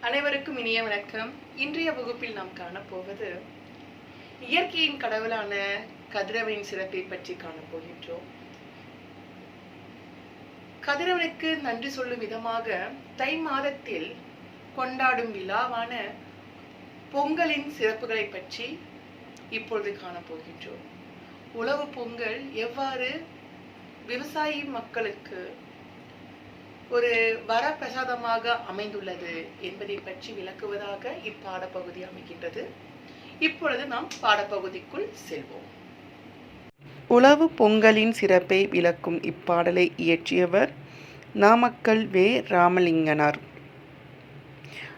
அனைவருக்கும் இனிய வணக்கம். இன்றைய வகுப்பில் நாம் காணப்போவது இயற்கையின் கடவுளான கதிரவனின் சிறப்பை பற்றி காணப்போகின்றோம். கதிரவனுக்கு நன்றி சொல்லும் விதமாக தை மாதத்தில் கொண்டாடும் விழாவான பொங்கலின் சிறப்புகளை பற்றி இப்பொழுது காணப்போகின்றோம். உழவு பொங்கல் எவ்வாறு விவசாயி மக்களுக்கு ஒரு வரப்பிரசாதமாக அமைந்துள்ளது என்பதை பற்றி விளக்குவதாக இப்பாடப்பகுதி அமைகின்றது. இப்பொழுது நாம் பாடப்பகுதிக்குள் செல்வோம். உழவு பொங்கலின் சிறப்பை விளக்கும் இப்பாடலை இயற்றியவர் நாமக்கல் வே. ராமலிங்கனார்.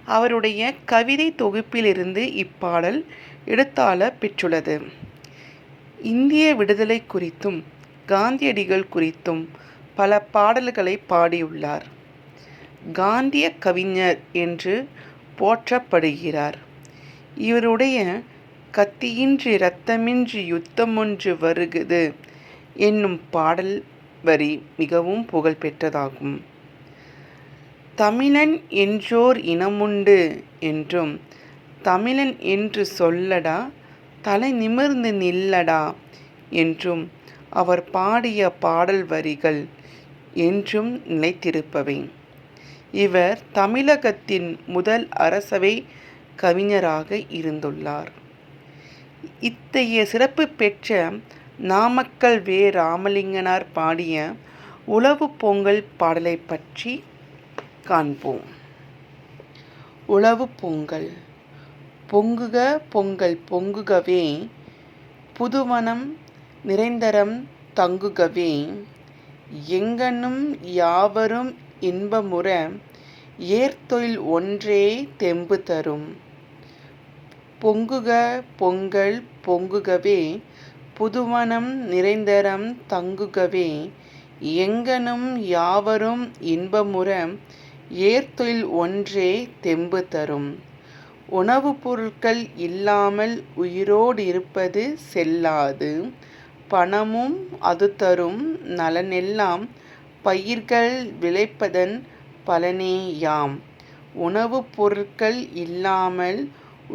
அவருடைய கவிதை தொகுப்பிலிருந்து இப்பாடல் எடுத்தாள பெற்றுள்ளது. இந்திய விடுதலை குறித்தும் காந்தியடிகள் குறித்தும் பல பாடல்களை பாடியுள்ளார். காந்திய கவிஞர் என்று போற்றப்படுகிறார். இவருடைய கத்தியின்றி இரத்தமின்றி யுத்தமொன்று வருகுது என்னும் பாடல் வரி மிகவும் புகழ்பெற்றதாகும். தமிழன் என்றோர் இனமுண்டு என்றும் தமிழன் என்று சொல்லடா தலை நிமிர்ந்து நில்லடா என்றும் அவர் பாடிய பாடல் வரிகள் என்றும் நிலைத்திருப்பவை. இவர் தமிழகத்தின் முதல் அரசவை கவிஞராக இருந்துள்ளார். இத்தகைய சிறப்பு பெற்ற நாமக்கல் வே. ராமலிங்கனார் பாடிய உழவு பொங்கல் பாடலை பற்றி காண்போம். உழவு பொங்கல். பொங்குக பொங்கல் பொங்குகவே புதுவனம் நிறைந்தரம் தங்குகவே எங்கணும் யாவரும் இன்பமுற ஏர்தொழில் ஒன்றே தெம்பு தரும். பொங்குக பொங்கல் பொங்குகவே புதுவனம் நிறைந்தரம் தங்குகவே எங்கணும் யாவரும் இன்பமுற ஏர்தொழில் ஒன்றே தெம்பு தரும். உணவுப் பொருட்கள் இல்லாமல் உயிரோடிருப்பது செல்லாது. பணமும் அது தரும் நலனெல்லாம் பயிர்கள் விளைப்பதன் பலனேயாம். உணவுப் பொருட்கள் இல்லாமல்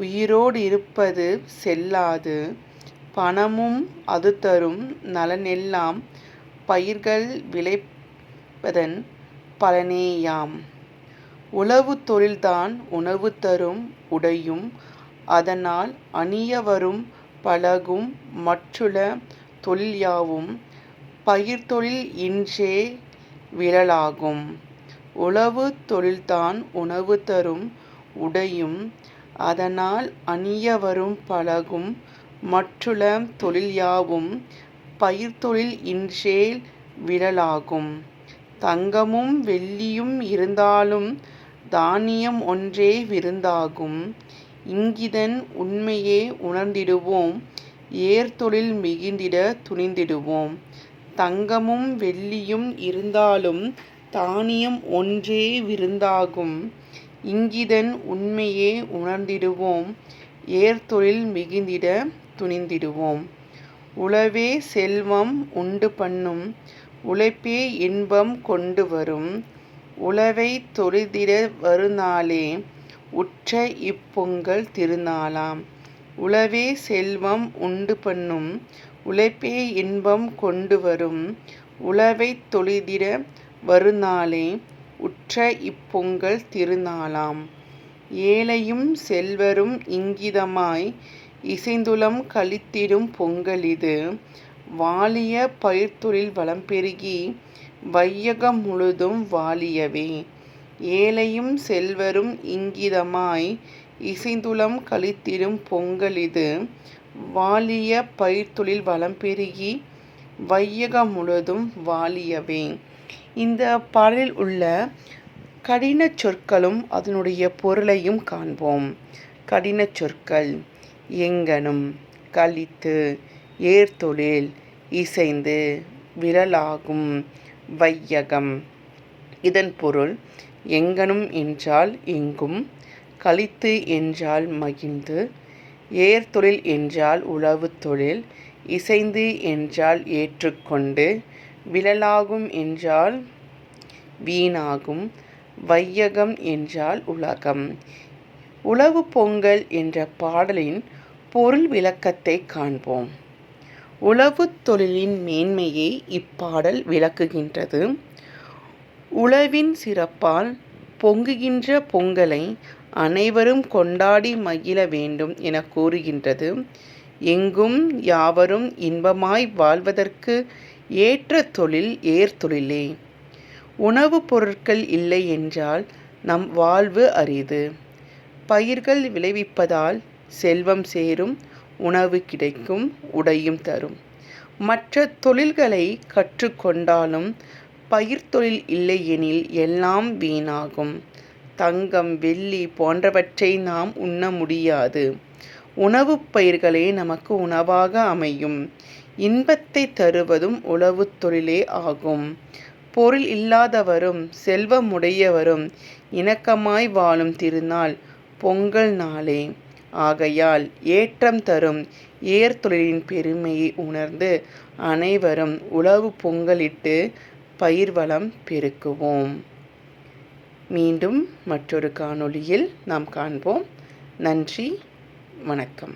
உயிரோடிருப்பது செல்லாது. பணமும் அது தரும் நலனெல்லாம் பயிர்கள் விளைப்பதன் பலனேயாம். உழவு தொழில்தான் உணவு தரும் உடையும் அதனால் அணியவரும் பழகும் மற்றுள தொழில் யாவும் பயிர்த்தொழில் இன்றே விழலாகும். உழவு தொழில்தான் உணவு தரும் உடையும் அதனால் அணியவரும் பழகும் மற்றுள தொழில் யாவும் பயிர்த்தொழில் இன்றே விழலாகும். தங்கமும் வெள்ளியும் இருந்தாலும் தானியம் ஒன்றே விருந்தாகும். இங்கிதன் உண்மையே உணர்ந்திடுவோம் ஏர்தொழில் மிகுந்திட துணிந்திடுவோம். தங்கமும் வெள்ளியும் இருந்தாலும் தானியம் ஒன்றே விருந்தாகும். இங்கிதன் உண்மையே உணர்ந்திடுவோம் ஏர்தொழில் மிகுந்திட துணிந்திடுவோம். உழவே செல்வம் உண்டு பண்ணும் உழைப்பே இன்பம் கொண்டு வரும். உழவை தொழுதிட வருநாளே உற்ற இப்பொங்கல் திருநாளாம். உழவே செல்வம் உண்டு பண்ணும் உழைப்பே இன்பம் கொண்டு வரும். உழவை தொழுதிட வருநாளே உற்ற இப்பொங்கல் திருநாளாம். ஏழையும் செல்வரும் இங்கிதமாய் இசைந்துளம் களித்திடும் பொங்கலிது. வாழிய பயிர்த்தொழில் வளம்பெருகி வையகம் முழுதும் வாழியவே. ஏழையும் செல்வரும் இங்கிதமாய் இசைந்துளம் களித்திடும் பொங்கலிது. வாழிய பயிர்த்தொழில் வளம்பெருகி வையகம் முழுதும் வாழியவே. இந்த பாடலில் உள்ள கடின சொற்களும் அதனுடைய பொருளையும் காண்போம். கடின சொற்கள் எங்கணும், களித்து, ஏர்தொழில், இசைந்து, விரலாகும், வையகம். இதன் பொருள் எங்கணும் என்றால் எங்கும், களித்து என்றால் மகிழ்ந்து, ஏர்தொழில் என்றால் உழவு தொழில், இசைந்து என்றால் ஏற்றுக்கொண்டு, விழலாகும் என்றால் வீணாகும், வையகம் என்றால் உலகம். உழவு பொங்கல் என்ற பாடலின் பொருள் விளக்கத்தை காண்போம். உழவுத் தொழிலின் மேன்மையை இப்பாடல் விளக்குகின்றது. உழவின் சிறப்பால் பொங்குகின்ற பொங்கலை அனைவரும் கொண்டாடி மகிழ வேண்டும் என கூறுகின்றது. எங்கும் யாவரும் இன்பமாய் வாழ்வதற்கு ஏற்ற தொழில் ஏர்தொழிலே. உணவுப் பொருட்கள் இல்லை என்றால் நம் வாழ்வு அரிது. பயிர்கள் விளைவிப்பதால் செல்வம் சேரும், உணவு கிடைக்கும், உடையும் தரும். மற்ற தொழில்களை கற்றுக்கொண்டாலும் பயிர்த்தொழில் இல்லையெனில் எல்லாம் வீணாகும். தங்கம், வெள்ளி போன்றவற்றை நாம் உண்ண முடியாது. உணவுப் பயிர்களே நமக்கு உணவாக அமையும். இன்பத்தை தருவதும் உழவுத் தொழிலே ஆகும். பொருள் இல்லாதவரும் செல்வமுடையவரும் இணக்கமாய் வாழும் திருநாள் பொங்கல் நாளே. ஆகையால் ஏற்றம் தரும் ஏர்தொழிலின் பெருமையை உணர்ந்து அனைவரும் உழவு பொங்கலிட்டு பயிர் வளம் பெருக்குவோம். மீண்டும் மற்றொரு காணொளியில் நாம் காண்போம். நன்றி, வணக்கம்.